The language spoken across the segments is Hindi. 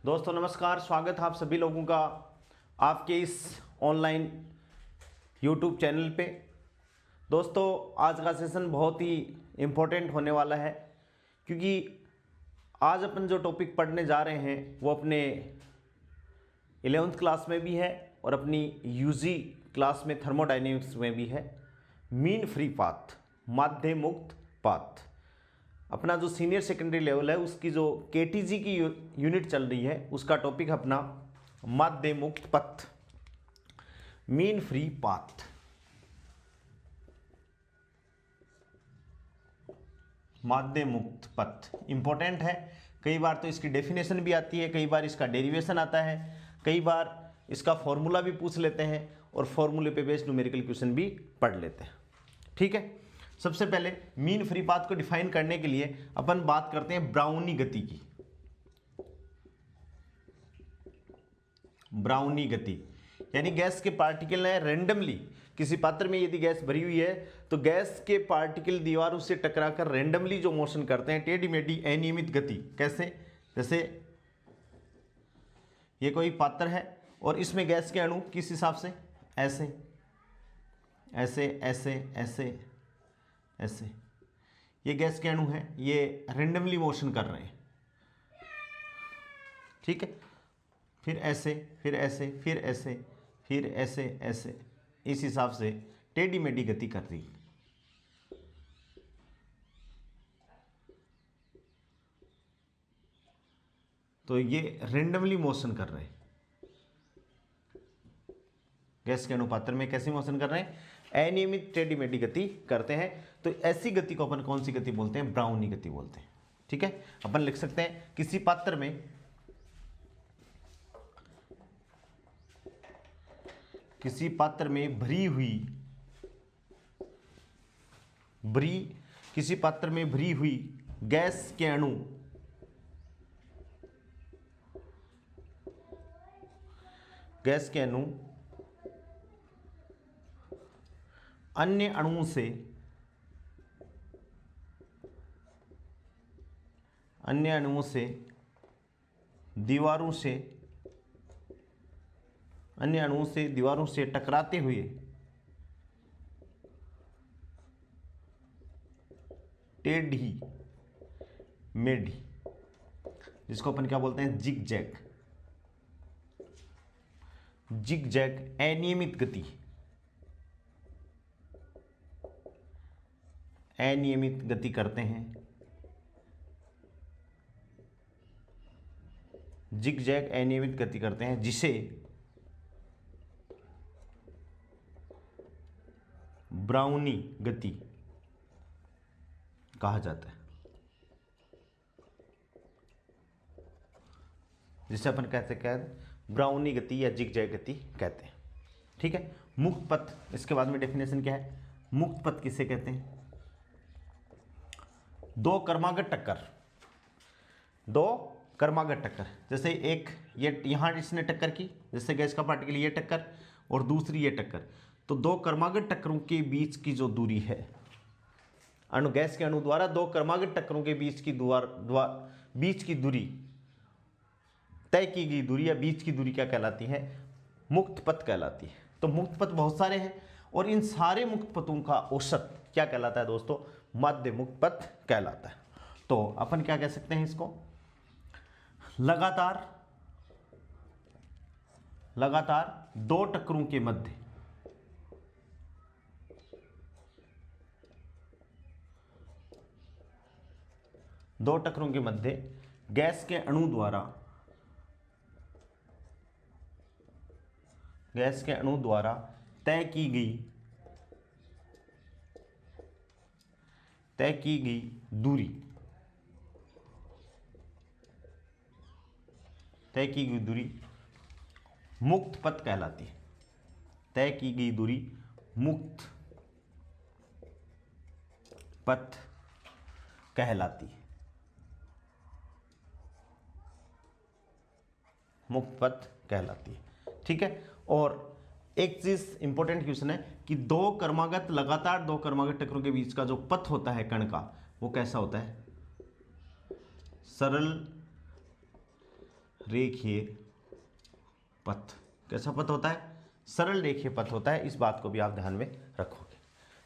दोस्तों नमस्कार, स्वागत है आप सभी लोगों का आपके इस ऑनलाइन YouTube चैनल पे। दोस्तों आज का सेशन बहुत ही इम्पोर्टेंट होने वाला है, क्योंकि आज अपन जो टॉपिक पढ़ने जा रहे हैं वो अपने 11th क्लास में भी है और अपनी यूजी क्लास में थर्मोडायनेमिक्स में भी है। मीन फ्री पाथ, माध्य मुक्त पाथ। अपना जो सीनियर सेकेंडरी लेवल है उसकी जो केटीजी की यूनिट चल रही है उसका टॉपिक अपना माध्य मुक्त पथ, मीन फ्री पाथ। माध्य मुक्त पथ इंपॉर्टेंट है। कई बार तो इसकी डेफिनेशन भी आती है, कई बार इसका डेरिवेशन आता है, कई बार इसका फॉर्मूला भी पूछ लेते हैं और फॉर्मूले पे बेस्ड न्यूमेरिकल क्वेश्चन भी पढ़ लेते हैं। ठीक है, सबसे पहले मीन फ्री पाथ को डिफाइन करने के लिए अपन बात करते हैं ब्राउनी गति की। ब्राउनी गति यानी गैस के पार्टिकल है रैंडमली किसी पात्र में यदि गैस भरी हुई है तो गैस के पार्टिकल दीवारों से टकराकर रैंडमली जो मोशन करते हैं, टेढ़ी मेढ़ी अनियमित गति। कैसे? जैसे ये कोई पात्र है और इसमें गैस के अणु किस हिसाब से, ऐसे ऐसे ऐसे ऐसे ऐसे, ये गैस के अणु हैं, ये रैंडमली मोशन कर रहे हैं। ठीक है, फिर ऐसे फिर ऐसे फिर ऐसे फिर ऐसे ऐसे, इस हिसाब से टेढ़ी मेढ़ी गति कर रही है। तो ये रैंडमली मोशन कर रहे हैं, गैस के अणु पात्र में कैसे मोशन कर रहे हैं, अनियमित टेढ़ी मेढ़ी गति करते हैं। तो ऐसी गति को अपन कौन सी गति बोलते हैं? ब्राउनी गति बोलते हैं। ठीक है, अपन लिख सकते हैं किसी पात्र में भरी हुई गैस के अणु अन्य अणुओं से दीवारों से टकराते हुए टेढ़ी मेढ़ी, जिसको अपन क्या बोलते हैं? जिग जैग अनियमित गति करते हैं। जिग जैग अनियमित गति करते हैं, जिसे ब्राउनी गति कहा जाता है, जिसे अपन कहते हैं ब्राउनी गति या जिग जैग गति कहते हैं। ठीक है, मुक्त पथ, इसके बाद में डेफिनेशन क्या है? मुक्त पथ किसे कहते हैं? दो क्रमागत टक्कर, जैसे एक ये यहां इसने टक्कर की, जैसे गैस का पार्टिकल ये टक्कर और दूसरी ये टक्कर, तो दो क्रमागत टक्करों के बीच की जो दूरी है, गैस के अणु द्वारा दो क्रमागत टक्करों के बीच की दूरी, तय की गई दूरी या बीच की दूरी क्या कहलाती है? मुक्त पथ कहलाती है। तो मुक्त पथ बहुत सारे हैं और इन सारे मुक्त पथों का औसत क्या कहलाता है दोस्तों? माध्य मुक्त पथ कहलाता है। तो अपन क्या कह सकते हैं इसको? लगातार दो टक्करों के मध्य गैस के अणु द्वारा तय की गई दूरी मुक्त पथ कहलाती है। तय की गई दूरी मुक्त पथ कहलाती है। मुक्त पथ कहलाती है। ठीक है, और एक चीज इंपॉर्टेंट क्वेश्चन है कि लगातार दो क्रमागत टक्करों के बीच का जो पथ होता है कण का, वो कैसा होता है? सरल रेखीय पथ। कैसा पथ होता है? सरल रेखीय पथ होता है। इस बात को भी आप ध्यान में रखोगे।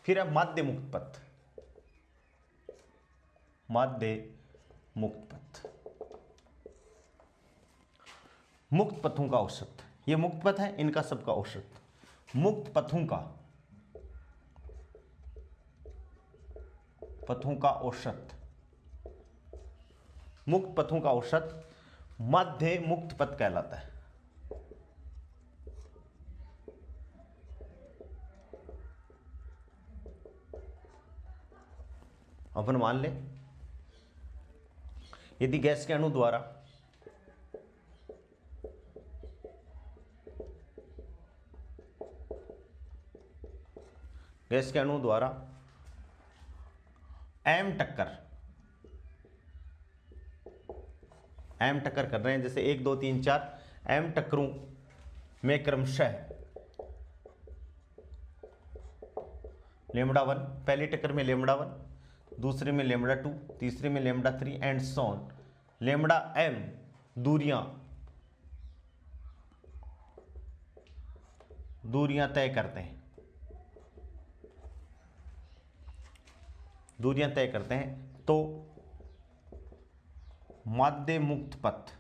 फिर है माध्य मुक्त पथ। माध्य मुक्त पथ, मुक्त पथों का औसत। ये मुक्त पथ है, इनका सबका औसत। मुक्त पथों का औसत, मुक्त पथों का औसत माध्य मुक्त पथ कहलाता है। अपन मान ले यदि गैस के अणु द्वारा एम टक्कर कर रहे हैं, जैसे 1 2 3 4 एम टक्करों में क्रमशः λ1, पहली टक्कर में λ1, दूसरे में λ2, तीसरे में λ3 एंड सो ऑन, λm दूरियां तय करते हैं, तो माध्य मुक्त पथ,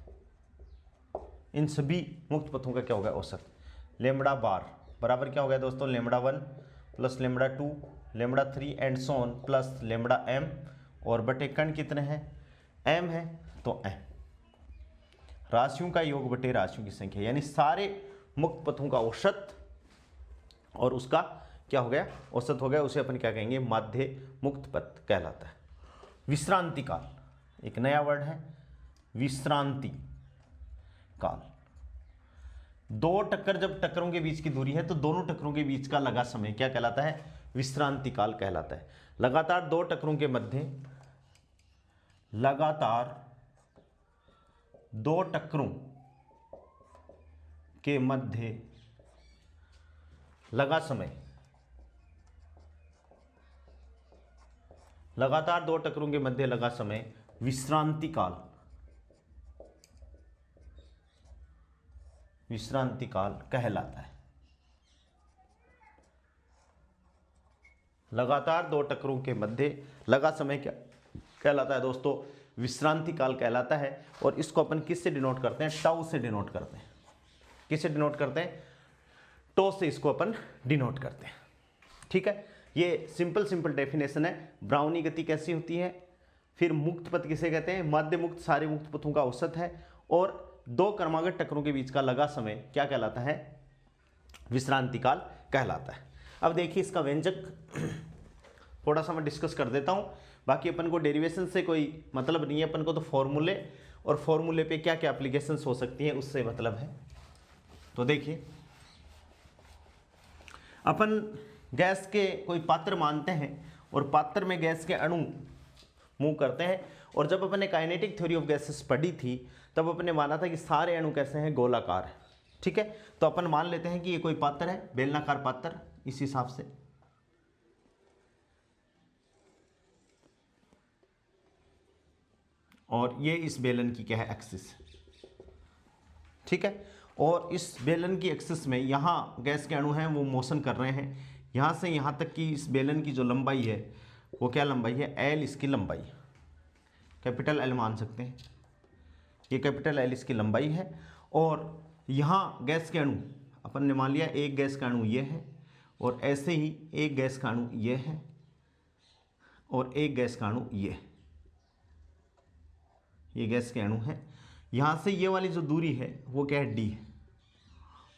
इन सभी मुक्त पथों का क्या होगा? औसत। λ बार बराबर क्या हो गया दोस्तों? λ1 plus λ2 λ3 and so on plus λm, और बटे कण कितने हैं? m है, तो m राशियों का योग बटे राशियों की संख्या, यानी सारे मुक्त पथों का औसत और उसका क्या हो गया? औसत हो गया। उसे अपन क्या कहेंगे? माध्य मुक्त पथ कहलाता है। विश्रांति काल, एक नया वर्ड है विश्रांति काल। दो टक्कर, जब टक्करों के बीच की दूरी है तो दोनों टक्करों के बीच का लगा समय क्या कहलाता है? विश्रांति काल कहलाता है। लगातार दो टक्करों के मध्य, लगातार दो टक्करों के मध्य लगा समय, लगातार दो टक्करों के मध्य लगा समय विश्रांति काल कहलाता है। लगातार दो टक्करों के मध्य लगा समय क्या कहलाता है दोस्तों? विश्रांति काल कहलाता है। और इसको अपन किससे डिनोट करते हैं? टाउ से डिनोट करते हैं। किससे डिनोट करते हैं? टो से इसको अपन डिनोट करते हैं। ठीक है, ये सिंपल डेफिनेशन है। ब्राउनी गति कैसी होती है? फिर मुक्त पथ किसे कहते हैं? माध्य मुक्त सारे मुक्त पथों का औसत है। और दो क्रमागत टक्करों के बीच का लगा समय क्या कहलाता है? विश्रांति काल कहलाता है। अब देखिए इसका व्यंजक थोड़ा सा मैं डिस्कस कर देता हूँ। बाकी अपन को डेरिवेशन से कोई मतलब नहीं है, अपन को तो फॉर्मूले और फॉर्मूले पे क्या क्या एप्लीकेशंस हो सकती हैं उससे मतलब है। तो देखिए अपन गैस के कोई पात्र मानते हैं और पात्र में गैस के अणु मूव करते हैं। और जब अपन ने काइनेटिक थ्योरी ऑफ गैसेस पढ़ी थी तब अपन ने माना था कि सारे अणु कैसे हैं? गोलाकार है। ठीक है, तो अपन मान लेते हैं कि ये कोई पात्र है, बेलनाकार पात्र, इस हिसाब से। और ये इस बेलन की क्या है? एक्सिस। ठीक है, और इस बेलन की एक्सिस में यहाँ गैस के अणु हैं वो मोशन कर रहे हैं। यहाँ से यहाँ तक की इस बेलन की जो लंबाई है वो क्या लंबाई है? एल इसकी लंबाई, कैपिटल एल मान सकते हैं। ये कैपिटल एल इसकी लंबाई है। और यहाँ गैस के अणु अपन ने मान लिया एक गैस का अणु ये है, और ऐसे ही एक गैस का अणु ये है, और एक गैस का अणु ये गैस के अणु है। यहाँ से ये वाली जो दूरी है वो क्या है? डी है।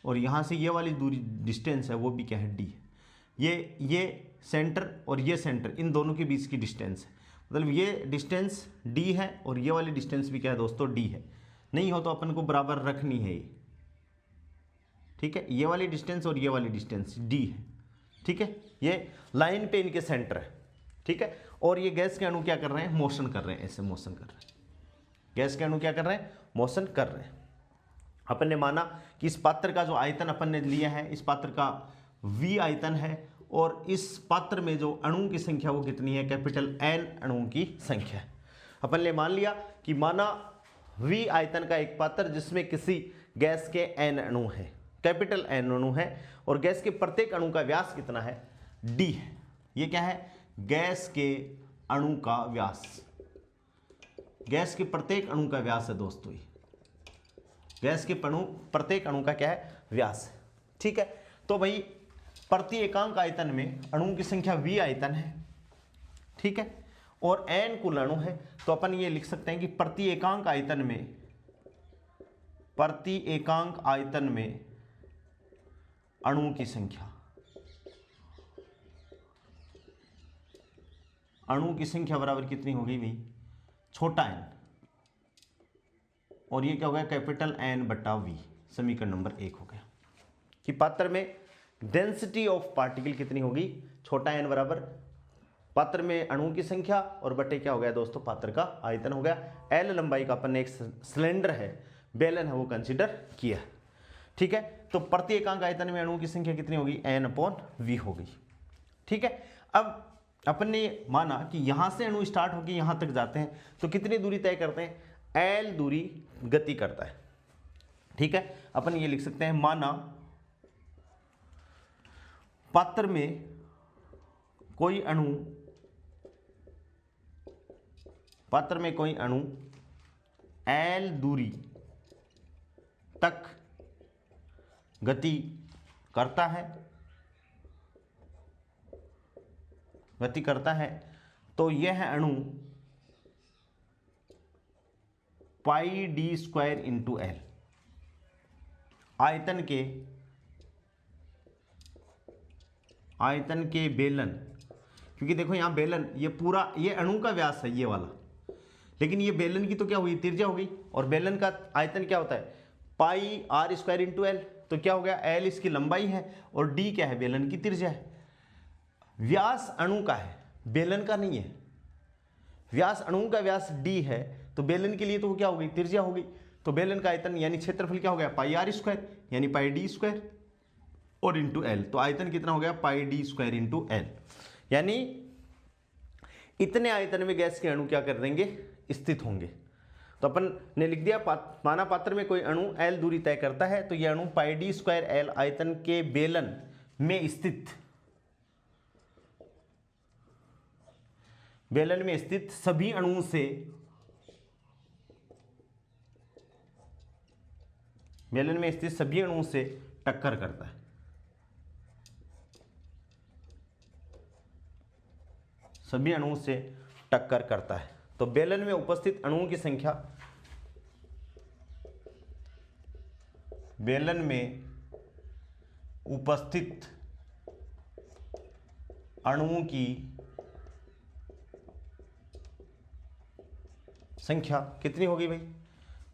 और यहाँ से ये वाली दूरी डिस्टेंस है वो भी क्या है? डी है। ये सेंटर और ये सेंटर, इन दोनों के बीच की डिस्टेंस है। मतलब ये डिस्टेंस डी है और ये वाली डिस्टेंस भी क्या है दोस्तों? डी है। नहीं हो तो अपन को बराबर रखनी है ये। ठीक है, ये वाली डिस्टेंस और ये वाली डिस्टेंस डी है। ठीक है, ये लाइन पे इनके सेंटर है। ठीक है, और ये गैस के अणु क्या कर रहे हैं? मोशन कर रहे हैं, ऐसे मोशन कर रहे हैं। गैस के अणु क्या कर रहे हैं? मोशन कर रहे हैं। अपन ने माना कि इस पात्र का जो आयतन अपन ने लिया है, इस पात्र का V आयतन है, और इस पात्र में जो अणुओं की संख्या वो कितनी है? कैपिटल N अणुओं की संख्या है। अपन ने मान लिया कि माना V आयतन का एक पात्र जिसमें किसी गैस के n अणु है, कैपिटल N अणु है, और गैस के प्रत्येक अणु का व्यास कितना है, D है। ये क्या है, गैस के अणु का व्यास, गैस के प्रत्येक अणु का व्यास है दोस्तों, ये गैस के प्रत्येक अणु का क्या है, व्यास है। ठीक है, तो भाई प्रति एकांक आयतन में अणुओं की संख्या V आयतन है, ठीक है, और N कुल अणु है, तो अपन ये लिख सकते हैं कि प्रति एकांक आयतन में अणुओं की संख्या, अणुओं की संख्या बराबर कितनी हो गई भाई, छोटा n, और ये क्या हो गया, कैपिटल N बटा V। समीकरण नंबर 1 हो गया कि पात्र में डेंसिटी ऑफ पार्टिकल कितनी होगी, छोटा n बराबर पात्र में अणुओं की संख्या और बटे क्या हो गया दोस्तों, पात्र का आयतन हो गया। L लंबाई का अपन ने एक सिलेंडर है, बेलन है, वो कंसीडर किया। ठीक है, तो प्रति एकांक आयतन में अणुओं की संख्या कितनी होगी, N/V हो गई। ठीक है, अब अपन ने माना कि यहां से अणु स्टार्ट होकर यहां तक जाते हैं, तो कितनी दूरी तय करते हैं, L दूरी गति करता है। ठीक है, अपन ये लिख सकते हैं, माना पात्र में कोई अणु L दूरी तक गति करता है, तो यह अणु πd² इंटू L आयतन के बेलन, क्योंकि देखो यहां बेलन, ये पूरा ये अणु का व्यास है ये वाला, लेकिन ये बेलन की तो क्या हुई, त्रिज्या हो गई, और बेलन का आयतन क्या होता है, πr² इंटू L, तो क्या हो गया, L इसकी लंबाई है और D क्या है, बेलन की त्रिज्या है। व्यास अणु का है, बेलन का नहीं है। व्यास अणु का व्यास D है, तो बेलन के लिए तो क्या हो गई, त्रिज्या हो गई, तो बेलन का आयतन यानी क्षेत्रफल क्या हो गया, πr² यानी πd² और इंटू L, तो आयतन कितना हो गया, πd² इंटू L, यानी इतने आयतन में गैस के अणु क्या कर देंगे, स्थित होंगे। तो अपन ने लिख दिया, माना पात्र में कोई अणु L दूरी तय करता है, तो यह अणु πd² L आयतन के बेलन में स्थित सभी अणुओं से टक्कर करता है। सभी अणुओं से टक्कर करता है, तो बेलन में उपस्थित अणुओं की संख्या, बेलन में उपस्थित अणुओं की संख्या कितनी होगी भाई,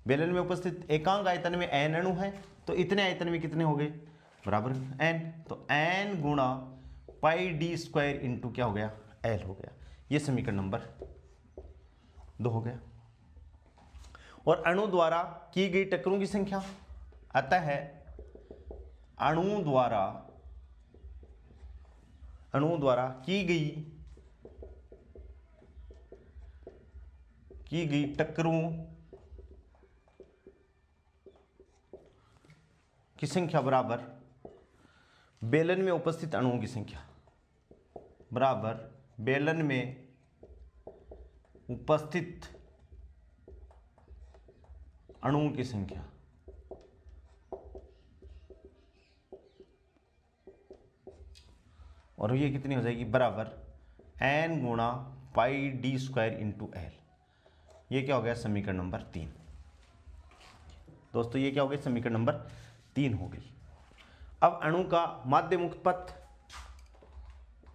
बेलन में उपस्थित एकांक आयतन में n अणु है, तो इतने आयतन में कितने हो गए, बराबर n, तो n गुणा πd² इंटू क्या हो गया, L हो गया। ये समीकरण नंबर 2 हो गया। और अणु द्वारा की गई टक्करों की संख्या, अतः अणु द्वारा की गई टक्करों की संख्या बराबर बेलन में उपस्थित अणुओं की संख्या, बराबर बेलन में उपस्थित अणुओं की संख्या, और ये कितनी हो जाएगी, बराबर n गुणा πd² इंटू L। ये क्या हो गया, समीकरण नंबर 3। दोस्तों ये क्या हो गया, समीकरण नंबर 3 हो गई। अब अणु का माध्य मुक्त पथ,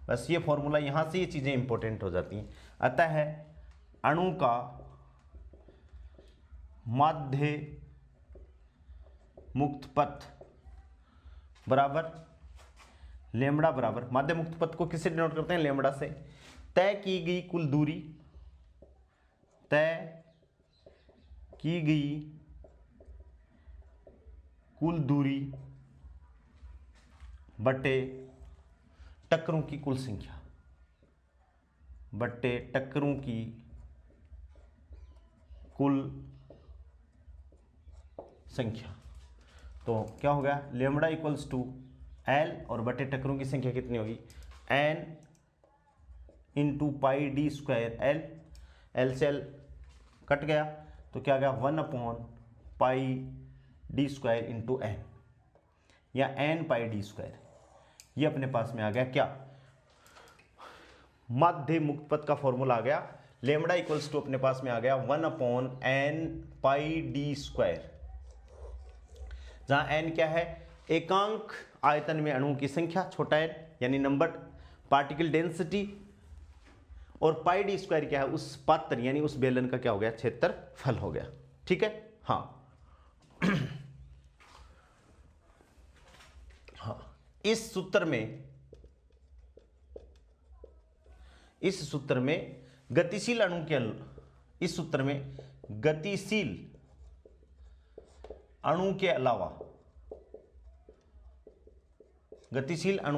बस ये फॉर्मूला, यहां से ये चीजें इंपॉर्टेंट हो जाती हैं। अतः अणु का माध्य मुक्त पथ बराबर लेमड़ा, बराबर माध्य मुक्त पथ को किससे डिनोट करते हैं, लेमड़ा से। तय की गई कुल दूरी बटे टक्करों की कुल संख्या, बटे टक्करों की कुल संख्या। तो क्या हो गया, लेमड़ा इक्वल्स टू एल और बटे टक्करों की संख्या कितनी होगी, n into pi d square l, l से एल कट गया तो क्या गया 1 pi d square into n, या एन पाई डी स्क्वायर। ये अपने पास में आ गया क्या, माध्य मुक्त पद का फॉर्मूला आ गया। लेमड़ा इक्वल्स टू अपने पास में आ गया 1/n पाई डी स्क्वायर, जहां n क्या है, एकांक आयतन में अणुओं की संख्या, छोटा n यानी नंबर पार्टिकल डेंसिटी, और पाई डी स्क्वायर क्या है, उस पात्र यानी उस बेलन का क्या हो गया, क्षेत्रफल हो गया। ठीक है, हाँ हाँ, इस सूत्र में गतिशील अणु के इस सूत्र में गतिशील अणु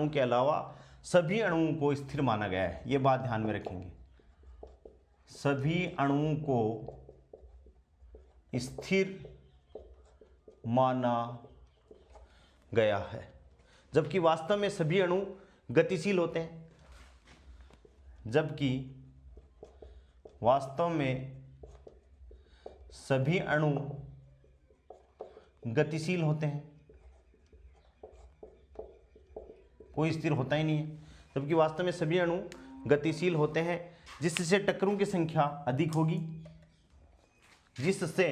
के अलावा सभी अणुओं को स्थिर माना गया है। यह बात ध्यान में रखेंगे, सभी अणुओं को स्थिर माना गया है, जबकि वास्तव में सभी अणु गतिशील होते हैं। जबकि वास्तव में सभी अणु गतिशील होते हैं, कोई स्थिर होता ही नहीं है। जबकि वास्तव में सभी अणु गतिशील होते हैं, जिससे टक्करों की संख्या अधिक होगी, जिससे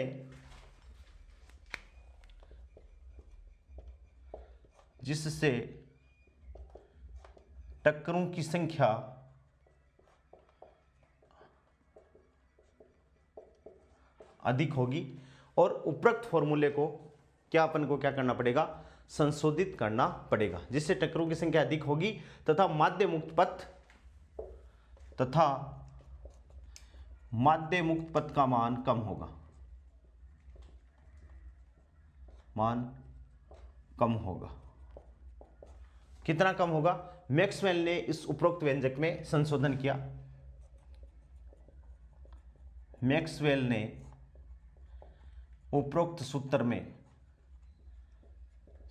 टक्करों की संख्या अधिक होगी। और उपरोक्त फॉर्मूले को अपन को क्या करना पड़ेगा, संशोधित करना पड़ेगा, जिससे टक्करों की संख्या अधिक होगी तथा माध्य मुक्त पथ का मान कम होगा। कितना कम होगा, मैक्सवेल ने इस उपरोक्त व्यंजक में संशोधन किया। मैक्सवेल ने उपरोक्त सूत्र में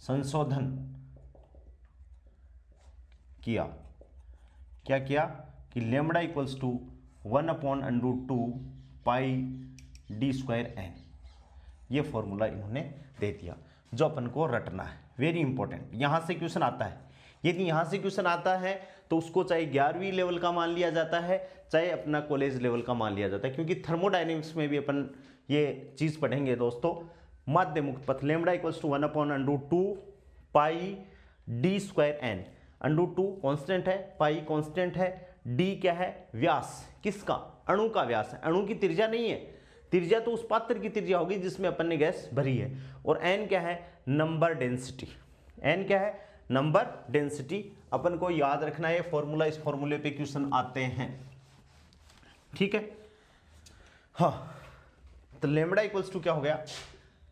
संशोधन किया। क्या किया कि lambda equals to 1/√2 pi d square n, ये फॉर्मूला इन्होंने दे दिया, जो अपन को रटना है। वेरी इंपॉर्टेंट, यहां से क्वेश्चन आता है। यदि यहां से क्वेश्चन आता है तो उसको चाहे 11वीं लेवल का मान लिया जाता है, चाहे अपना कॉलेज लेवल का मान लिया जाता है, क्योंकि थर्मोडायनेमिक्स में भी अपन ये चीज पढ़ेंगे दोस्तों। माध्य मुक्त पथ lambda equals to 1/√2 pi d square n. √2 constant है, पाई कांस्टेंट है, डी क्या है, व्यास, किसका, अणु का व्यास है, अणु की त्रिज्या नहीं है। त्रिज्या तो उस पात्र की त्रिज्या होगी जिसमें अपन ने गैस भरी है। और एन क्या है, नंबर डेंसिटी। एन क्या है, नंबर डेंसिटी। अपन को याद रखना है फॉर्मूला, इस फॉर्मूले पे क्वेश्चन आते हैं। ठीक है, हाँ, तो लेमड़ा इक्वल्स टू क्या हो गया,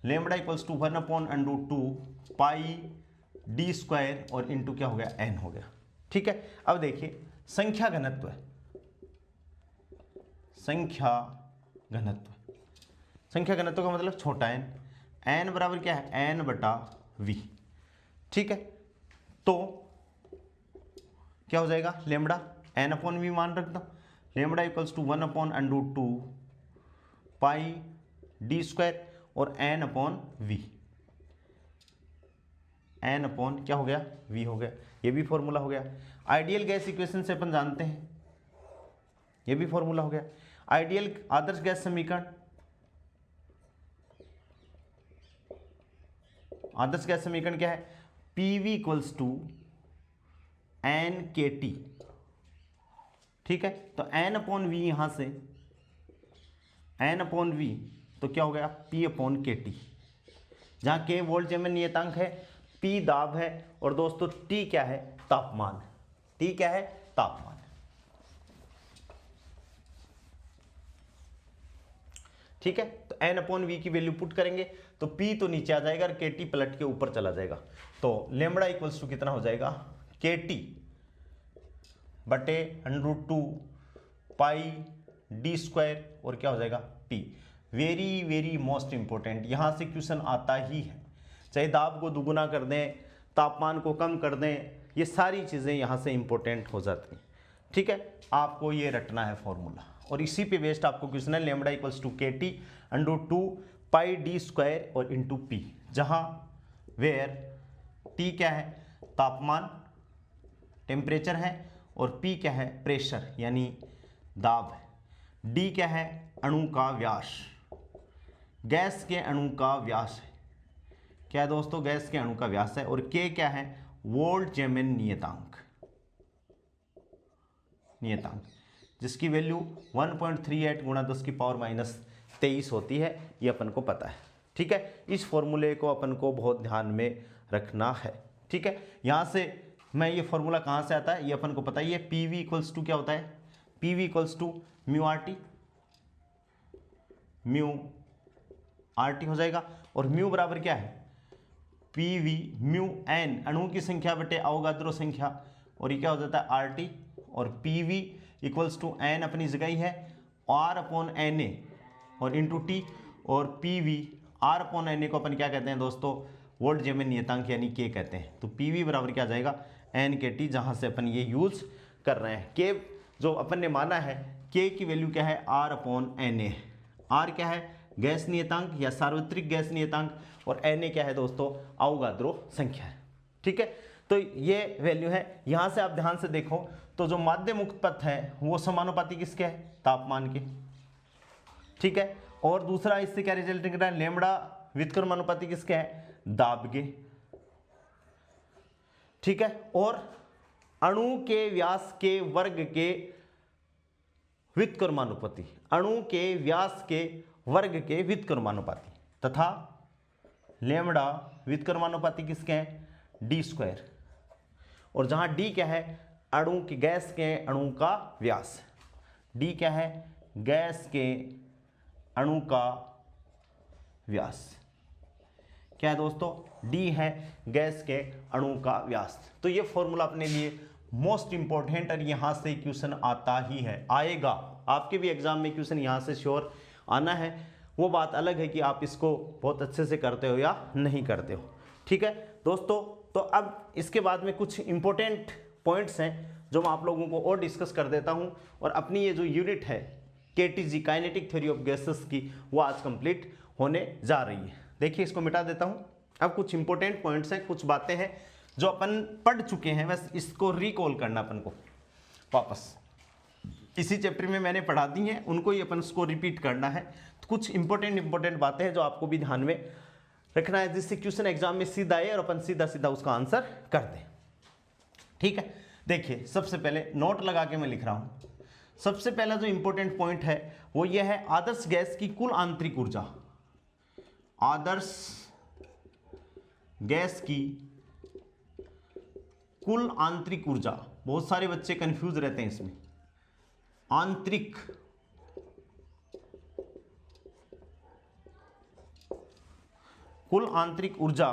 lambda equals to 1/√2 pi d square और इंटू क्या हो गया, एन हो गया। ठीक है, अब देखिए संख्या घनत्व है, संख्या घनत्व का मतलब छोटा एन, एन बराबर क्या है, n/v। ठीक है, तो क्या हो जाएगा, लेमड़ा n/v मान रख दो। Lambda equals to 1/√2 pi d square और n/v, n/ क्या हो गया, v हो गया। ये भी फॉर्मूला हो गया। आइडियल गैस इक्वेशन से अपन जानते हैं, ये भी फॉर्मूला हो गया। आइडियल आदर्श गैस समीकरण, आदर्श गैस समीकरण क्या है, PV इक्वल्स टू NKT। ठीक है, तो n/v यहां से n/v तो क्या हो गया, P/kT, जहां K वोल्ट में नियतांक है, P दाब है, और दोस्तों T क्या है, तापमान। T क्या है, तापमान। ठीक है, तो n/v की वैल्यू पुट करेंगे तो P तो नीचे आ जाएगा और KT पलट के ऊपर चला जाएगा। तो लेमड़ा इक्वल्स टू कितना हो जाएगा, KT बटे √2 पाई डी स्क्वायर और क्या हो जाएगा, P। Very very most important, यहाँ से क्वेश्चन आता ही है। चाहे दाब को दुगुना कर दें, तापमान को कम कर दें, ये सारी चीज़ें यहाँ से इंपॉर्टेंट हो जाती हैं। ठीक है, आपको ये रटना है फॉर्मूला, और इसी पे बेस्ड आपको क्वेश्चन है लैम्बडा इक्वल्स टू के टी अंडर 2 पाई डी स्क्वायर और इंटू पी, जहाँ वेयर टी क्या है, तापमान टेम्परेचर है, और पी क्या है, प्रेशर यानी दाब है, डी क्या है, अणु का व्यास, गैस के अणु का व्यास है, क्या है दोस्तों, गैस के अणु का व्यास है, और के क्या है, वोल्ट-जेमेन नियतांक, जिसकी वैल्यू 1.38 गुणा 10 की पावर माइनस 23 होती है, ये अपन को पता है। ठीक है, इस फॉर्मूले को अपन को बहुत ध्यान में रखना है। ठीक है, यहाँ से मैं ये फॉर्मूला कहाँ से आता है, ये अपन को पता ही है। पी वी इक्वल्स टू क्या होता है, P V equals to mu R T हो जाएगा, और म्यू बराबर क्या है, पी वी म्यू एन अणु की संख्या बटे अवोगाद्रो संख्या, और ये क्या हो जाता है आर टी, और P V equals to n अपनी जगह ही है, आर अपॉन एन ए और इंटू टी, और P V R upon N A को अपन क्या कहते हैं दोस्तों, वोल्ट-जेमेन नियतांक यानी के कहते हैं। तो पी वी बराबर क्या आ जाएगा, एन के टी, जहाँ से अपन ये यूज कर रहे हैं। के जो अपन ने माना है, के की वैल्यू क्या है, R upon N A, R क्या है, गैस नियतांक या सार्वत्रिक गैस नियतांक, और एन ए क्या है दोस्तों, अवोगाद्रो संख्या है। ठीक है, तो ये वैल्यू है। यहाँ से आप ध्यान से देखो तो जो माध्य मुक्त पथ है वो समानुपाती किसके है, तापमान के। ठीक है, और दूसरा इससे क्या रिजल्ट निकला है, लैम्बडा व्युत्क्रमानुपाती किसके है, दाब के। ठीक है, और अणु के व्यास के वर्ग के व्युत्क्रमानुपाती, अणु के व्यास के वर्ग के व्युत्क्रमानुपाती, तथा लैम्बडा व्युत्क्रमानुपाती किसके हैं, डी स्क्वायर, और जहां डी क्या है, अणु की गैस के अणु का व्यास, डी क्या है, गैस के अणु का व्यास, क्या है दोस्तों, डी है गैस के अणु का व्यास। तो ये फॉर्मूला अपने लिए मोस्ट इंपॉर्टेंट, और यहां से क्वेश्चन आता ही है, आएगा आपके भी एग्जाम में क्वेश्चन यहां से श्योर आना है। वो बात अलग है कि आप इसको बहुत अच्छे से करते हो या नहीं करते हो। ठीक है दोस्तों, तो अब इसके बाद में कुछ इंपॉर्टेंट पॉइंट्स हैं जो मैं आप लोगों को और डिस्कस कर देता हूं, और अपनी ये जो यूनिट है KTG kinetic theory of gases की, वो आज कंप्लीट होने जा रही है। देखिए, इसको मिटा देता हूं। अब कुछ इंपॉर्टेंट पॉइंट्स हैं, कुछ बातें हैं जो अपन पढ़ चुके हैं, बस इसको रिकॉल करना अपन को वापस, इसी चैप्टर में मैंने पढ़ा दी हैं, उनको ही अपन को रिपीट करना है। तो कुछ इंपॉर्टेंट बातें हैं जो आपको भी ध्यान में रखना है, जिससे क्वेश्चन एग्जाम में सीधा आए और अपन सीधा सीधा उसका आंसर कर दें। ठीक है, देखिए सबसे पहले नोट लगा के मैं लिख रहा हूं। सबसे पहला जो इंपॉर्टेंट पॉइंट है वो ये है, आदर्श गैस की कुल आंतरिक ऊर्जा, आदर्श गैस की कुल आंतरिक ऊर्जा। बहुत सारे बच्चे कंफ्यूज रहते हैं इसमें। आंतरिक कुल आंतरिक ऊर्जा,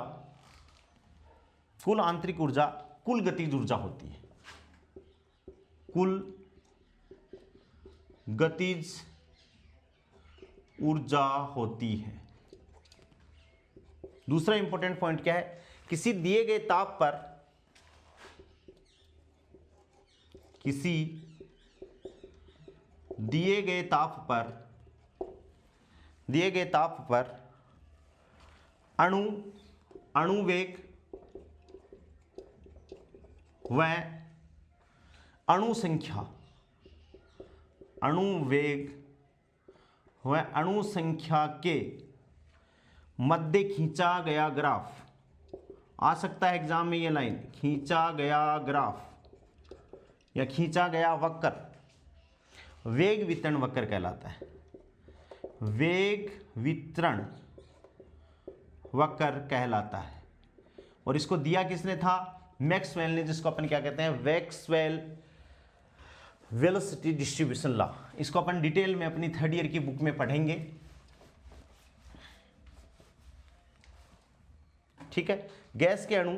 कुल गतिज ऊर्जा होती है, कुल गतिज ऊर्जा होती है। दूसरा इंपॉर्टेंट पॉइंट क्या है, किसी दिए गए ताप पर, किसी दिए गए ताप पर अणुवेग व अणुसंख्या के मध्य खींचा गया ग्राफ, आ सकता है एग्जाम में ये लाइन, खींचा गया ग्राफ या खींचा गया वक्र, वेग वितरण वक्र कहलाता है। वेग वितरण वक्र कहलाता है, और इसको दिया किसने था, मैक्सवेल ने, जिसको अपन क्या कहते हैं, मैक्सवेल वेलोसिटी डिस्ट्रीब्यूशन लॉ। इसको अपन डिटेल में अपनी थर्ड ईयर की बुक में पढ़ेंगे। ठीक है, गैस के अणु,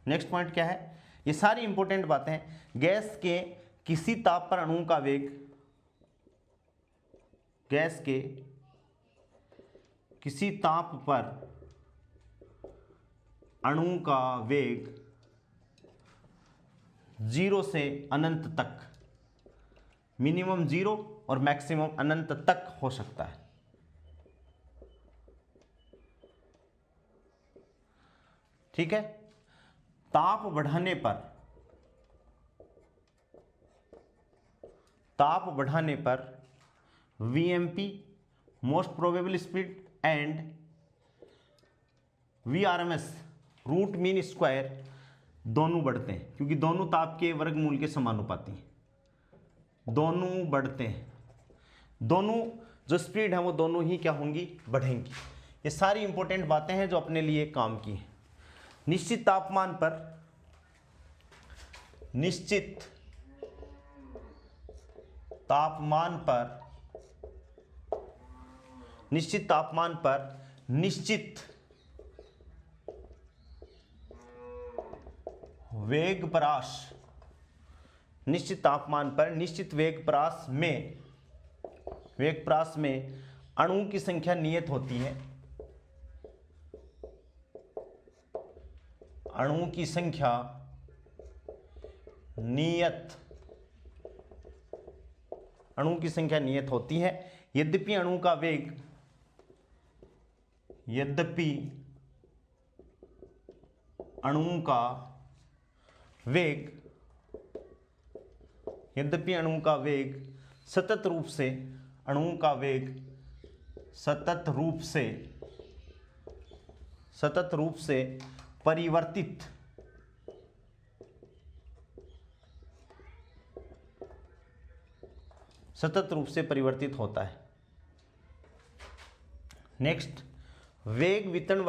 नेक्स्ट पॉइंट क्या है, ये सारी इंपॉर्टेंट बातें हैं। गैस के किसी ताप पर अणु का वेग, गैस के किसी ताप पर अणु का वेग 0 से अनंत तक, मिनिमम 0 और मैक्सिमम अनंत तक हो सकता है। ठीक है। ताप बढ़ाने पर VMP most probable speed and VRMS root mean square दोनों बढ़ते हैं, क्योंकि दोनों ताप के वर्गमूल के समानुपाती हैं, दोनों बढ़ते हैं, दोनों जो स्पीड है वो दोनों ही क्या होंगी, बढ़ेंगी। ये सारी इंपॉर्टेंट बातें हैं जो अपने लिए काम की हैं। निश्चित तापमान पर निश्चित वेग परास में अणुओं की संख्या नियत होती है। अणुओं की संख्या नियत होती है। यद्यपि अणु का वेग सतत रूप से परिवर्तित होता है। नेक्स्ट, वेग वितरण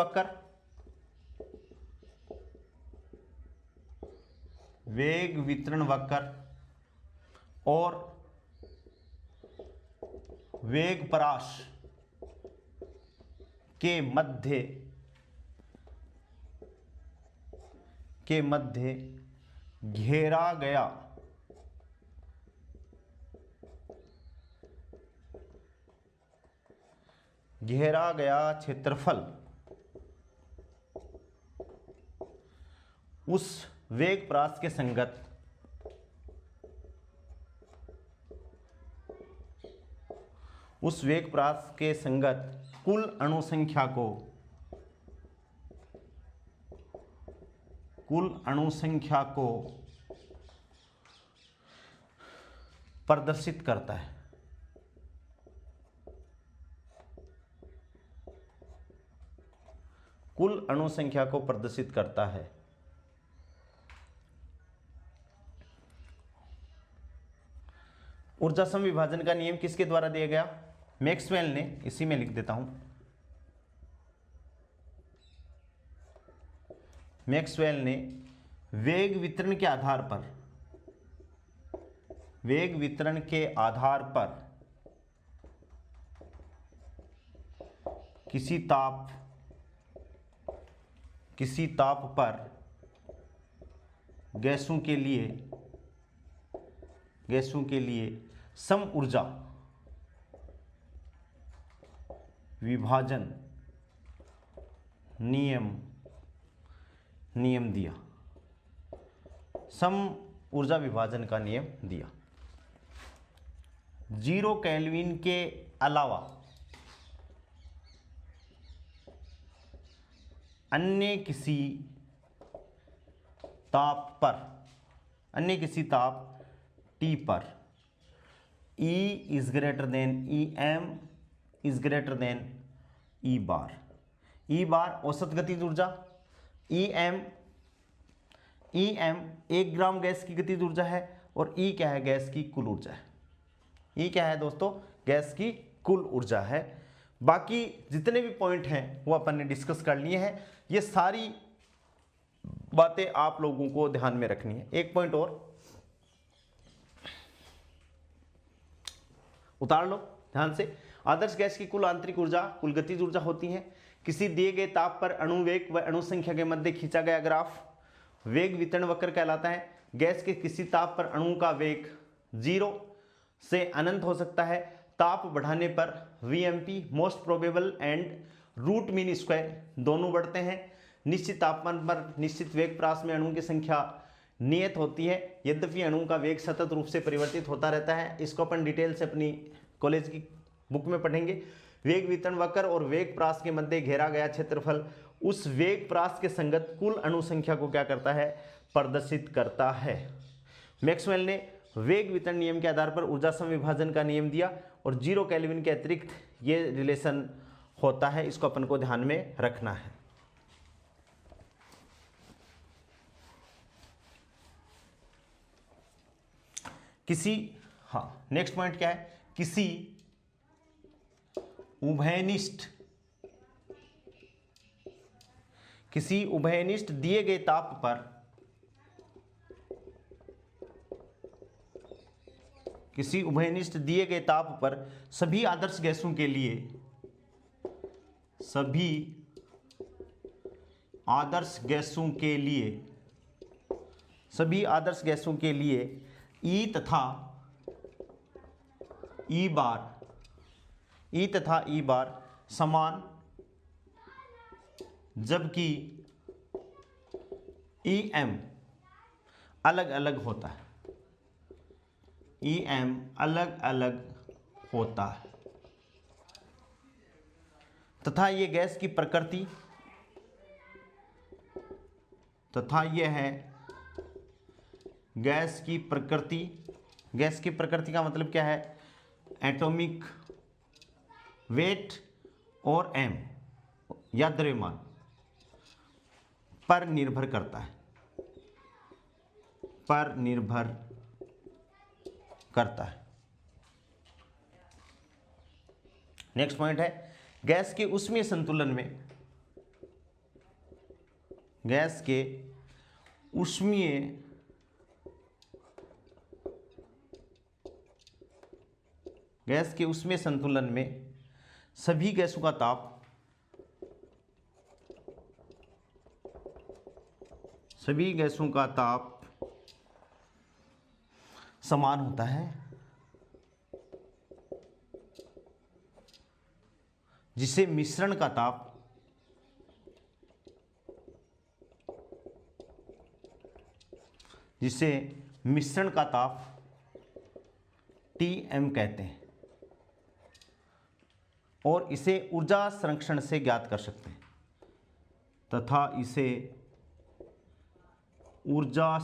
वक्र और वेग परास के मध्य घेरा गया क्षेत्रफल उस वेग परास के संगत कुल अणु संख्या को प्रदर्शित करता है। कुल अणु संख्या को प्रदर्शित करता है। ऊर्जा समविभाजन का नियम किसके द्वारा दिया गया? मैक्सवेल ने। इसी में लिख देता हूं, मैक्सवेल ने वेग वितरण के आधार पर किसी ताप पर गैसों के लिए सम ऊर्जा विभाजन नियम दिया। सम ऊर्जा विभाजन का नियम दिया। 0 केल्विन के अलावा अन्य किसी ताप T पर E is greater than EM is greater than E bar. E बार औसत गतिज ऊर्जा, EM 1 ग्राम गैस की गतिज ऊर्जा है, और E क्या है? गैस की कुल ऊर्जा है। E क्या है दोस्तों? गैस की कुल ऊर्जा है। बाकी जितने भी पॉइंट हैं वो अपन ने डिस्कस कर लिए हैं। ये सारी बातें आप लोगों को ध्यान में रखनी है। एक पॉइंट और उतार लो ध्यान से। आदर्श गैस की कुल आंतरिक ऊर्जा कुल गतिज ऊर्जा होती है। किसी दिए गए ताप पर अणु वेग व अणु संख्या के मध्य खींचा गया ग्राफ वेग वितरण वक्र कहलाता है। गैस के किसी ताप पर अणु का वेग 0 से अनंत हो सकता है। ताप बढ़ाने पर VMP most probable and root mean square दोनों बढ़ते हैं। निश्चित तापमान पर निश्चित वेग प्रास में अणुओं की संख्या नियत होती है, यद्यपि अणुओं का वेग सतत रूप से परिवर्तित होता रहता है। इसको अपन डिटेल से अपनी कॉलेज की बुक में पढ़ेंगे। वेग वितरण वक्र और वेग प्रास के मध्य घेरा गया क्षेत्रफल उस वेग प्रास के संगत कुल अणु संख्या को क्या करता है, प्रदर्शित करता है। मैक्सवेल ने वेग वितरण नियम के आधार पर ऊर्जा समविभाजन का नियम दिया और 0 केल्विन के अतिरिक्त ये रिलेशन होता है, इसको अपन को ध्यान में रखना है। नेक्स्ट पॉइंट क्या है, किसी उभयनिष्ठ दिए गए ताप पर सभी आदर्श गैसों के लिए ई तथा ई बार समान, जबकि ई एम अलग अलग होता है। तथा ये गैस की प्रकृति गैस की प्रकृति का मतलब क्या है, एटॉमिक वेट और एम या द्रव्यमान पर निर्भर करता है। नेक्स्ट पॉइंट है, गैस के उष्मीय संतुलन में सभी गैसों का ताप समान होता है, जिसे मिश्रण का ताप Tm कहते हैं और इसे ऊर्जा संरक्षण से ज्ञात कर सकते हैं तथा इसे ऊर्जा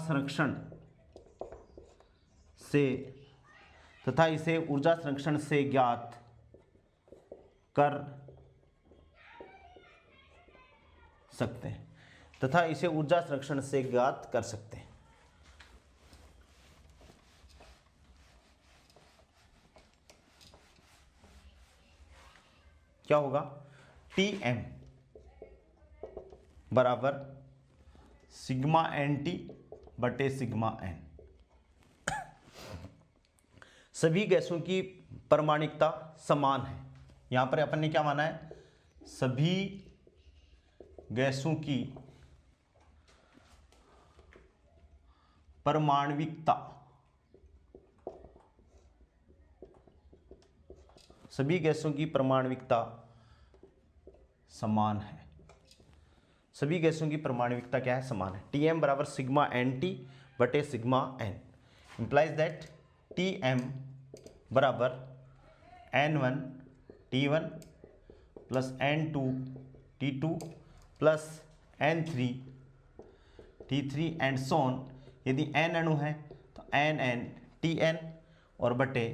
संरक्षण से ज्ञात कर सकते हैं। क्या होगा, Tm बराबर सिग्मा NT बटे सिग्मा n। सभी गैसों की परमाणिकता समान है। यहां पर अपन ने क्या माना है, सभी गैसों की परमाणविकता समान है। सभी गैसों की परमाणविकता क्या है, समान है। Tm बराबर सिग्मा NT बटे sigma n implies that Tm बराबर N1 T1 plus N2 T2 plus N3 T3 and सोन। यदि n अणु है तो Nn Tn और बटे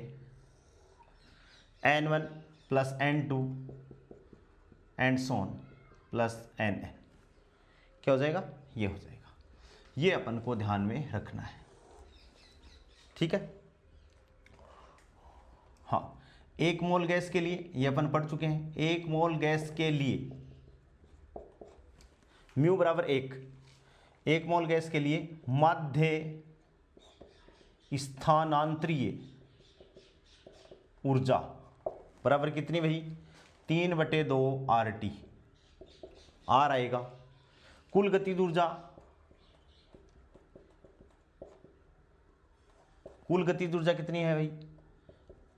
N1 plus N2 and Son plus Nn। क्या हो जाएगा, ये हो जाएगा। ये अपन को ध्यान में रखना है, ठीक है। हाँ, 1 मोल गैस के लिए ये अपन पढ़ चुके हैं। 1 मोल गैस के लिए म्यू बराबर 1 मोल गैस के लिए माध्य स्थानांतरीय ऊर्जा बराबर कितनी भाई, 3/2 RT। R आएगा। कुल गतिज ऊर्जा कितनी है भाई,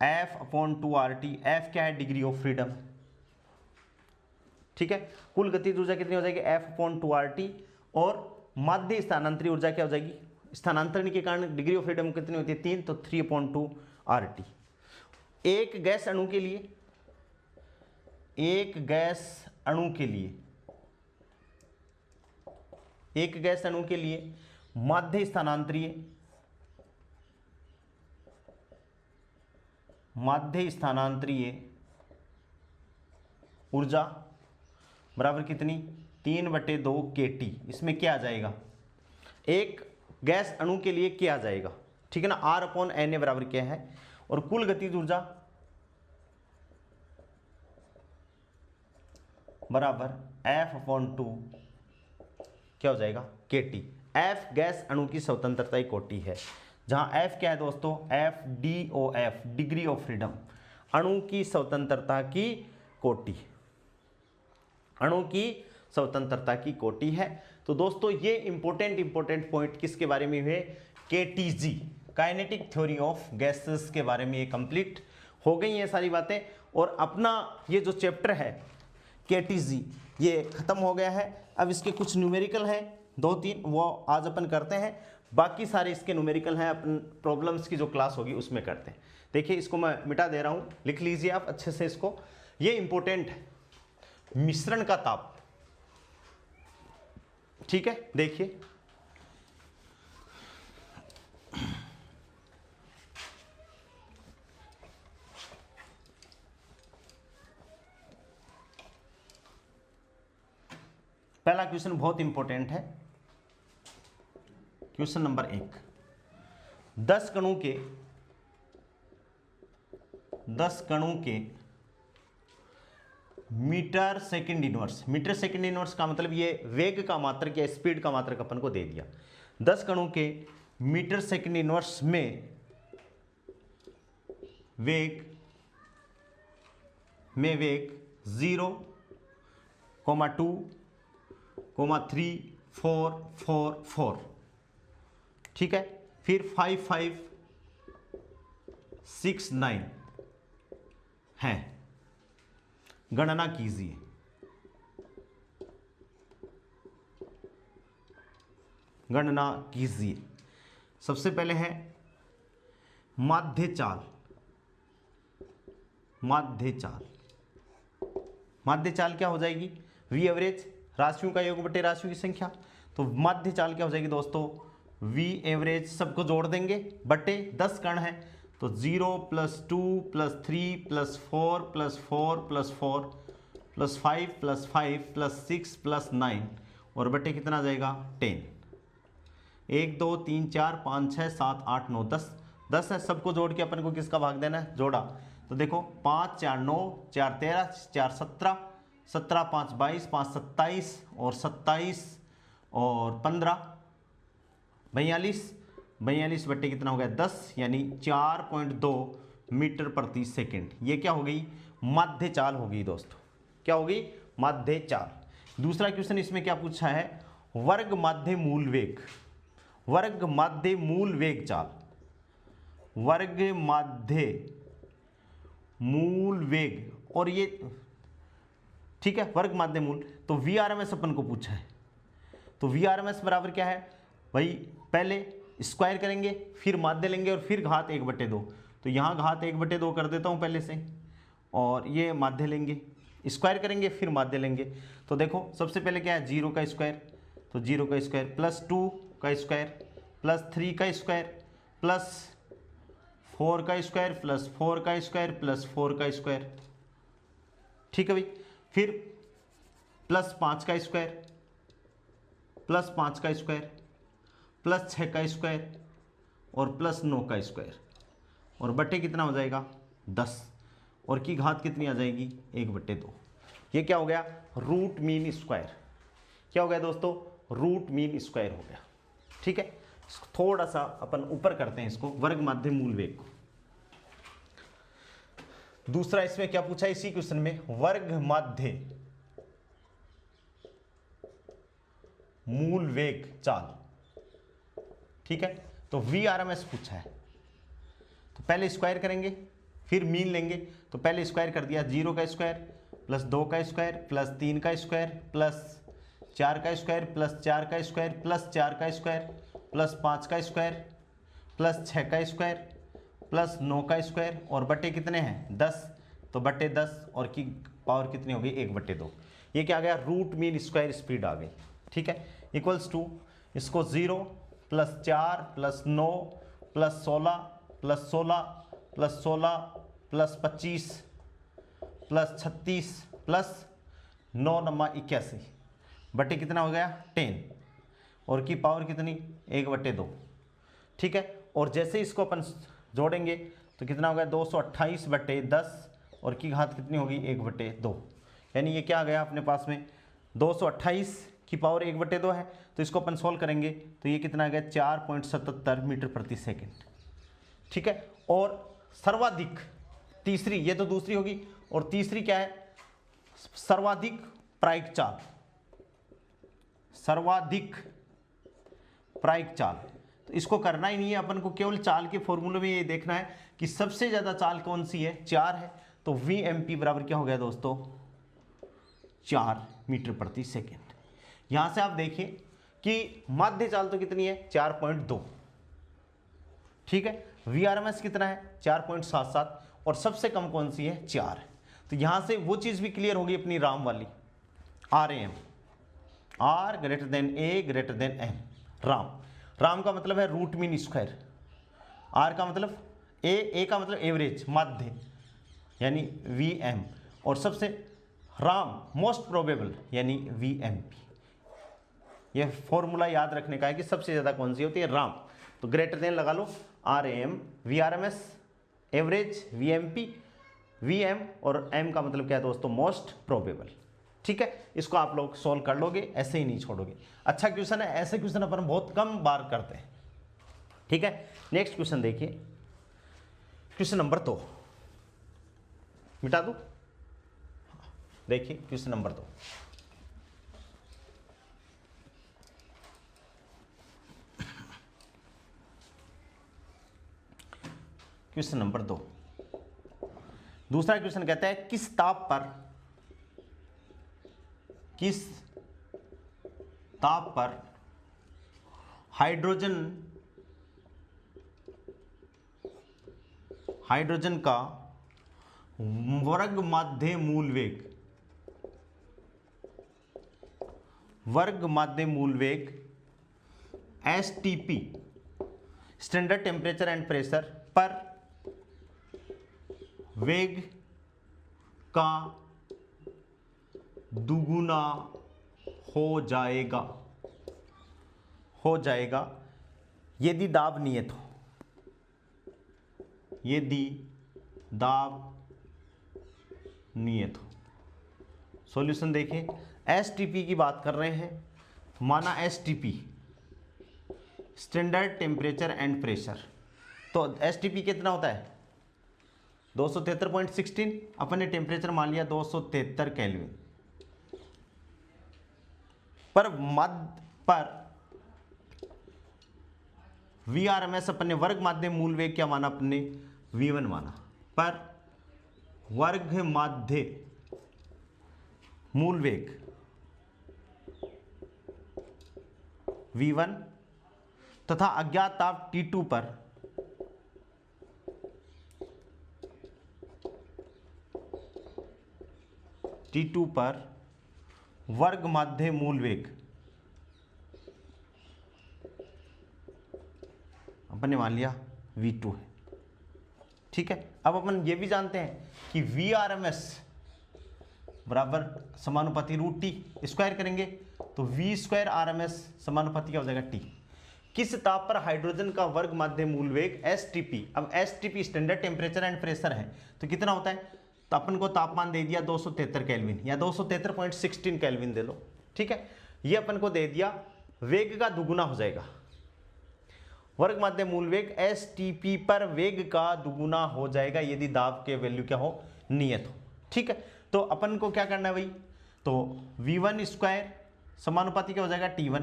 F/2 RT। F क्या है, डिग्री ऑफ फ्रीडम, ठीक है। कुल गतिज ऊर्जा कितनी हो जाएगी F/2RT, और माध्य स्थानांतरित ऊर्जा क्या हो जाएगी, स्थानांतरण के कारण डिग्री ऑफ फ्रीडम कितनी होती है 3, तो 3/2RT। एक गैस अणु के लिए, एक गैस अणु के लिए, एक गैस अणु के लिए माध्य स्थानांतरीय, माध्य स्थानांतरीय ऊर्जा बराबर कितनी 3/2 kT। इसमें क्या आ जाएगा, एक गैस अणु के लिए क्या आ जाएगा, ठीक है ना, R/Na बराबर क्या है, और कुल गतिज ऊर्जा बराबर F/2 क्या हो जाएगा kT। F गैस अणु की स्वतंत्रता की कोटि है, जहां F क्या है दोस्तों, FDOF डिग्री ऑफ फ्रीडम, अणु की स्वतंत्रता की कोटि, अणु की स्वतंत्रता की कोटि है। तो दोस्तों ये इंपॉर्टेंट पॉइंट किसके बारे में हुए, KTG kinetic theory of gases के बारे में ये कंप्लीट हो गई ये सारी बातें। और अपना ये जो चैप्टर है KTG ये खत्म हो गया है। अब इसके कुछ न्यूमेरिकल हैं 2-3, वो आज अपन करते हैं, बाकी सारे इसके न्यूमेरिकल हैं अपन प्रॉब्लम्स की जो क्लास होगी उसमें करते हैं। देखिए इसको मैं मिटा दे रहा हूँ, लिख लीजिए आप अच्छे से इसको, ये इंपॉर्टेंट है, मिश्रण का ताप, ठीक है। देखिए पहला क्वेश्चन बहुत इंपॉर्टेंट है, क्वेश्चन नंबर 1, 10 कणों के metre second inverse, metre second inverse का मतलब ये वेग का मात्रक या स्पीड का मात्रक अपन को दे दिया। 10 कणों के मीटर सेकंड इनवर्स में वेग 0, 2, 3, 4, 4, 4, ठीक है। फिर 5, 5, 6, 9 है, गणना कीजिए। गणना कीजिए। सबसे पहले है माध्य चाल, माध्य चाल, माध्य चाल क्या हो जाएगी, V एवरेज राशियों का योग बटे राशियों की संख्या। तो माध्य चाल क्या हो जाएगी दोस्तों, V एवरेज सबको जोड़ देंगे बटे 10 कण है, तो 0 + 2 + 3 + 4 + 4 + 4 + 5 + 5 + 6 + 9 और बटे कितना आ जाएगा 10। 1 2 3 4 5 6 7 8 9 10, 10 है, सबको जोड़ के अपन को किसका भाग देना है, जोड़ा। तो देखो 5 4 9 4 13 4 17, 17 5 22 5 27 और 27 और 15 42, 42 बट्टे कितना हो गया 10, यानी 4.2 मीटर प्रति सेकंड। ये क्या हो गई, माध्य चाल हो गई दोस्तों, क्या हो गई, माध्य चाल। दूसरा क्वेश्चन इसमें क्या पूछा है, वर्ग माध्य मूल वेग, वर्ग माध्य मूल वेग चाल, वर्ग माध्य मूल वेग, और ये ठीक है वर्ग माध्य मूल, तो VRMS अपन को पूछा है। तो VRMS बराबर क्या है भाई, पहले स्क्वायर करेंगे फिर माध्य लेंगे और फिर घात 1/2, तो यहाँ घात 1/2 कर देता हूँ पहले से, और ये माध्य लेंगे, स्क्वायर करेंगे फिर माध्य लेंगे। तो देखो सबसे पहले क्या है 0 का स्क्वायर, तो 0 का स्क्वायर प्लस 2 का स्क्वायर प्लस 3 का स्क्वायर प्लस 4 का स्क्वायर प्लस 4 का स्क्वायर प्लस 4 का स्क्वायर, ठीक है भाई। फिर प्लस 5 का स्क्वायर प्लस 5 का स्क्वायर प्लस 6 का स्क्वायर और प्लस 9 का स्क्वायर, और बटे कितना हो जाएगा 10, और की घात कितनी आ जाएगी 1/2। ये क्या हो गया, रूट मीन स्क्वायर, क्या हो गया दोस्तों, रूट मीन स्क्वायर हो गया, ठीक है। थोड़ा सा अपन ऊपर करते हैं इसको, वर्ग माध्य मूल वेग को। दूसरा इसमें क्या पूछा है इसी क्वेश्चन में, वर्ग माध्य मूल वेग चाल, ठीक है। तो VRMS पूछा है, तो पहले स्क्वायर करेंगे फिर मीन लेंगे, तो पहले स्क्वायर कर दिया 0 का स्क्वायर प्लस 2 का स्क्वायर प्लस 3 का स्क्वायर प्लस 4 का स्क्वायर प्लस 4 का स्क्वायर प्लस 4 का स्क्वायर प्लस 5 का स्क्वायर प्लस 6 का स्क्वायर प्लस 9 का स्क्वायर और बटे कितने हैं 10, तो बटे 10 और की पावर कितनी हो गई 1/2। ये क्या आ गया रूट मीन स्क्वायर स्पीड आ गई। ठीक है, इक्वल्स टू इसको 0 plus 4 plus 9 plus 16 plus 16 plus 16 plus 25 plus 36 plus 9 नमा 81 बटे कितना हो गया 10 और की पावर कितनी 1/2। ठीक है, और जैसे इसको अपन जोड़ेंगे तो कितना हो गया 228/10 और की घात कितनी होगी 1/2। यानी ये क्या आ गया अपने पास में 228 की पावर 1/2 है, तो इसको अपन सॉल्व करेंगे तो ये कितना आ गया 4.77 मीटर प्रति सेकेंड। ठीक है, और सर्वाधिक तीसरी, ये तो दूसरी होगी, और तीसरी क्या है सर्वाधिक प्रायिक चाल, सर्वाधिक प्रायिक चाल। तो इसको करना ही नहीं है अपन को, केवल चाल के फॉर्मूले में ये देखना है कि सबसे ज़्यादा चाल कौन सी है 4 है, तो VMP बराबर क्या हो गया दोस्तों 4 मीटर प्रति सेकेंड। यहाँ से आप देखिए कि माध्य चाल तो कितनी है 4.2। ठीक है, VRMS कितना है 4.77 और सबसे कम कौन सी है 4। तो यहाँ से वो चीज़ भी क्लियर होगी अपनी राम वाली RAM, R greater than A greater than M। Ram का मतलब है रूट मीन स्क्वायर, R का मतलब A का मतलब एवरेज माध्य यानी VM, और सबसे राम मोस्ट प्रोबेबल यानी VMP। यह फॉर्मूला याद रखने का है कि सबसे ज़्यादा कौन सी होती है राम, तो ग्रेटर देन लगा लो RM, VRMS average, VMP, VM और M का मतलब क्या है दोस्तों मोस्ट प्रोबेबल। ठीक है, इसको आप लोग सॉल्व कर लोगे, ऐसे ही नहीं छोड़ोगे। अच्छा क्वेश्चन है, ऐसे क्वेश्चन अपन बहुत कम बार करते हैं। ठीक है, नेक्स्ट क्वेश्चन देखिए, क्वेश्चन नंबर 2 मिटा दूं, देखिए क्वेश्चन नंबर 2। क्वेश्चन नंबर 2 दूसरा क्वेश्चन कहता है किस ताप पर हाइड्रोजन का वर्ग माध्य मूल वेग STP standard temperature and pressure पर वेग का दुगुना हो जाएगा यदि दाब नियत हो, सॉल्यूशन देखिए, STP की बात कर रहे हैं, माना STP standard temperature and pressure, तो STP कितना होता है 273.16, अपन ने टेम्परेचर मान लिया 273 केल्विन पर VRMS अपन ने वर्ग माध्य मूल वेग क्या माना अपने V1 माना, पर वर्ग माध्य मूल वेग V1 तथा अज्ञात ताप T2 पर वर्ग माध्य मूल वेग अपन ने मान लिया V2 है। ठीक है, अब अपन ये भी जानते हैं कि VRMS बराबर समानुपाती रूट टी, स्क्वायर करेंगे तो V² RMS समानुपाती क्या हो जाएगा T। किस ताप पर हाइड्रोजन का वर्ग माध्य मूल वेग STP, अब STP standard temperature and pressure है तो कितना होता है, तो अपन को तापमान दे दिया 273 केल्विन या 273.16 केल्विन दे लो। ठीक है, ये अपन को दे दिया, वेग का दुगुना हो जाएगा, वर्ग माध्य मूल वेग STP पर वेग का दुगुना हो जाएगा यदि दाब के वैल्यू क्या हो नियत हो। ठीक है, तो अपन को क्या करना है भाई, तो V1² समानुपाती क्या हो जाएगा T1,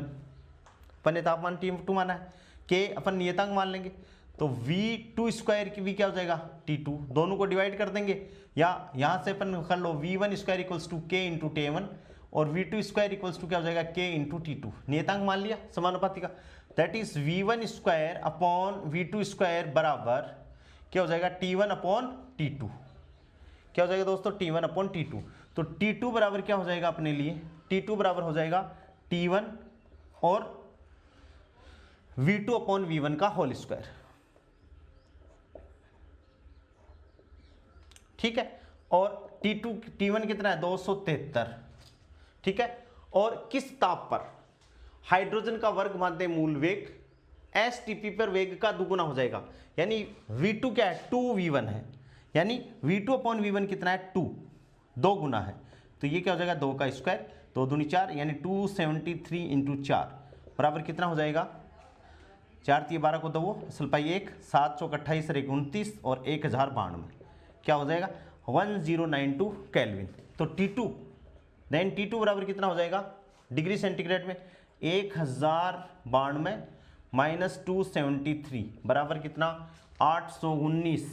अपन ने तापमान T2 माना है, के अपन नियतांक मान लेंगे, तो V2 स्क्वायर की भी क्या हो जाएगा T2, दोनों को डिवाइड कर देंगे, या यहां से अपन कर लो V1 square equals to K into T1 और V2 स्क्वायर इक्वल्स टू क्या हो जाएगा K इंटू T2, नियतांक मान लिया समानुपाती का, that is V1 square upon V2 square बराबर क्या हो जाएगा T1 अपॉन T2, क्या हो जाएगा दोस्तों T1 अपॉन T2। तो T2 बराबर क्या हो जाएगा अपने लिए, T2 बराबर हो जाएगा T1 और V2 अपॉन V1 का होल स्क्वायर, ठीक है। और T1 कितना है 273, ठीक है। और किस ताप पर हाइड्रोजन का वर्ग माध्य मूल वेग STP पर वेग का दुगुना हो जाएगा, यानी V2 क्या है 2V1 है, यानी V2 अपॉन V1 कितना है 2, 2 गुना है, तो ये क्या हो जाएगा 2 का स्क्वायर, 2 दूनी 4 यानी 273 इंटू 4 बराबर कितना हो जाएगा, 4 3 12 को 2 असल पाई 1, 7 चौक 28 और 1 29 और 1092, क्या हो जाएगा 1092 केल्विन। तो T2 देन T2 बराबर कितना हो जाएगा डिग्री सेंटीग्रेड में 1092 माइनस 273 बराबर कितना 819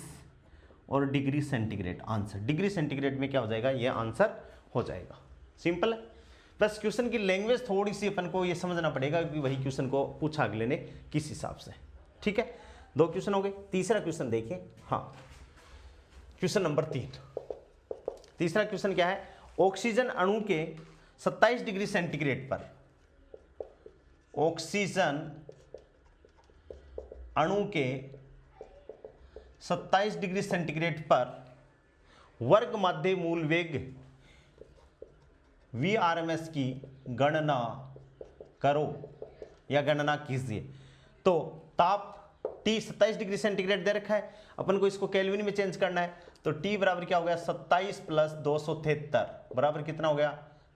और degree centigrade, answer degree centigrade में क्या हो जाएगा ये आंसर हो जाएगा। सिंपल है, बस क्वेश्चन की लैंग्वेज थोड़ी सी अपन को ये समझना पड़ेगा कि वही क्वेश्चन को पूछा अगले ने किस हिसाब से, ठीक है। 2 क्वेश्चन हो गए, तीसरा क्वेश्चन देखिए, हाँ क्वेश्चन नंबर 3। तीसरा क्वेश्चन क्या है, ऑक्सीजन अणु के 27 डिग्री सेंटीग्रेड पर, ऑक्सीजन अणु के 27 डिग्री सेंटीग्रेड पर वर्ग माध्य मूल वेग VRMS की गणना करो या गणना कीजिए। तो ताप T 27 डिग्री सेंटीग्रेड दे रखा है, अपन को इसको केल्विन में चेंज करना है, तो T बराबर क्या हो गया 27 प्लस 273 बराबर कितना हो गया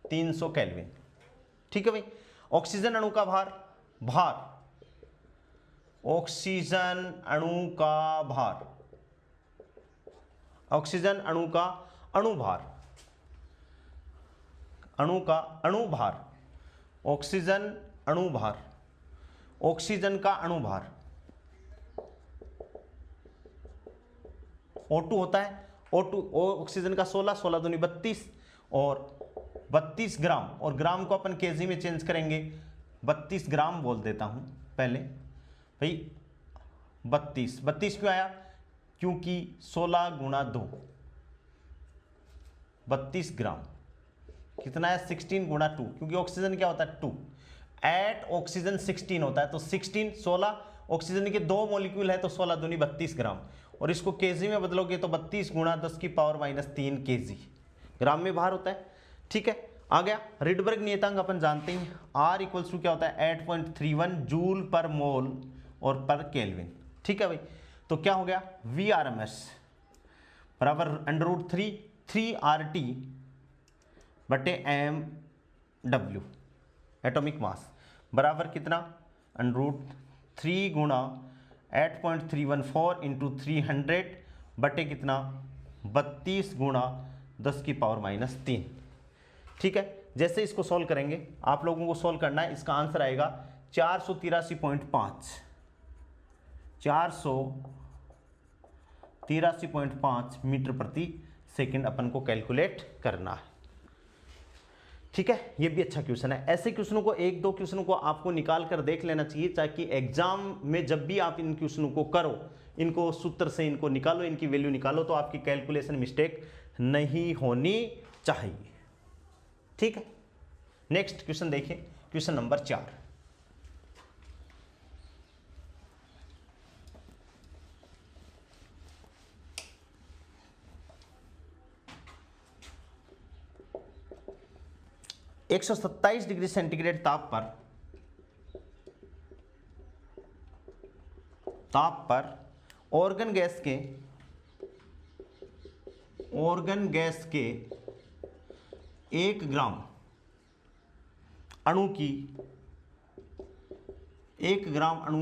300 केल्विन, ठीक है भाई। ऑक्सीजन अणु का भार ऑक्सीजन अणु का भार, ऑक्सीजन अणु का अणुभार, अणुभार, ऑक्सीजन अणुभार, ऑक्सीजन का अणुभार O2 होता है, O2 ऑक्सीजन का 16 दूनी 32 और 32 ग्राम, और ग्राम को अपन केजी में चेंज करेंगे, 32 ग्राम बोल देता हूं पहले भाई, 32 क्यों आया, क्योंकि 16 गुणा 2 32 ग्राम कितना है 16 गुणा 2, क्योंकि ऑक्सीजन क्या होता है 2, एट ऑक्सीजन 16 होता है, तो 16 16 ऑक्सीजन के 2 मॉलिक्यूल है, तो 16 दूनी 32 ग्राम, और इसको केजी में बदलोगे तो 32 गुणा 10 की पावर -3 केजी, ग्राम में भार होता है, ठीक है। आ गया रिडबर्ग नियतांक अपन जानते हैं, R इक्वल्स टू क्या होता है 8.31 जूल पर मोल और पर केल्विन, ठीक है भाई। तो क्या हो गया VRMS बराबर √3 RT बटे mW एटॉमिक मास बराबर कितना √3 गुणा 8.314 इंटू 300 बटे कितना 32 गुणा 10 की पावर -3, ठीक है। जैसे इसको सॉल्व करेंगे, आप लोगों को सॉल्व करना है, इसका आंसर आएगा 483.5 मीटर प्रति सेकंड अपन को कैलकुलेट करना है, ठीक है। ये भी अच्छा क्वेश्चन है। ऐसे क्वेश्चनों को 1-2 क्वेश्चनों को आपको निकाल कर देख लेना चाहिए, ताकि एग्जाम में जब भी आप इन क्वेश्चनों को करो, इनको सूत्र से इनको निकालो, इनकी वैल्यू निकालो, तो आपकी कैलकुलेशन मिस्टेक नहीं होनी चाहिए, ठीक है। नेक्स्ट क्वेश्चन देखिए, क्वेश्चन नंबर 4। एक 127 डिग्री सेंटीग्रेड ताप पर ऑर्गन गैस के 1 ग्राम अणु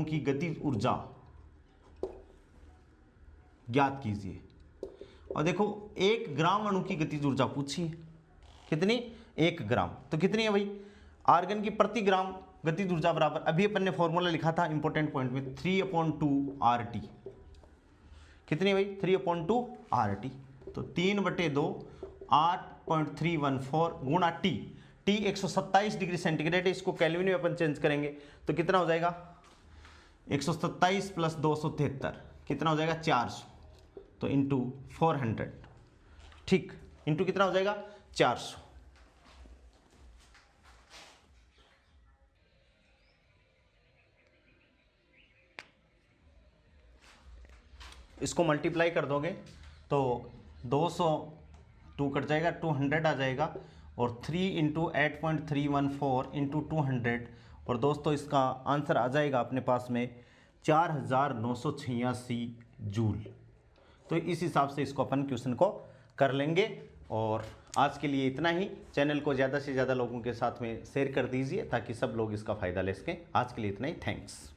की गतिज ऊर्जा ज्ञात कीजिए। और देखो 1 ग्राम अणु की गतिज ऊर्जा पूछी है, कितनी 1 ग्राम, तो कितनी है भाई, आर्गन की प्रति ग्राम गतिज ऊर्जा बराबर, अभी अपन ने फॉर्मूला लिखा था इंपॉर्टेंट पॉइंट में, 3/2 RT। कितनी भाई? 3/2 RT। तो 3/2 8.314 गुणा टी। टी 127 डिग्री सेंटीग्रेड है, इसको केल्विन में अपन चेंज करेंगे तो कितना हो जाएगा? 127 प्लस 273 कितना हो जाएगा? 400। तो इंटू 400, ठीक, इंटू कितना हो जाएगा? 400। इसको मल्टीप्लाई कर दोगे तो 200 2 कट जाएगा, 200 आ जाएगा, और 3 इंटू 8.314 इंटू 200, और दोस्तों इसका आंसर आ जाएगा अपने पास में 4986 जूल। तो इस हिसाब से इसको अपन क्वेश्चन को कर लेंगे। और आज के लिए इतना ही। चैनल को ज़्यादा से ज़्यादा लोगों के साथ में शेयर कर दीजिए ताकि सब लोग इसका फ़ायदा ले सकें। आज के लिए इतना ही, थैंक्स।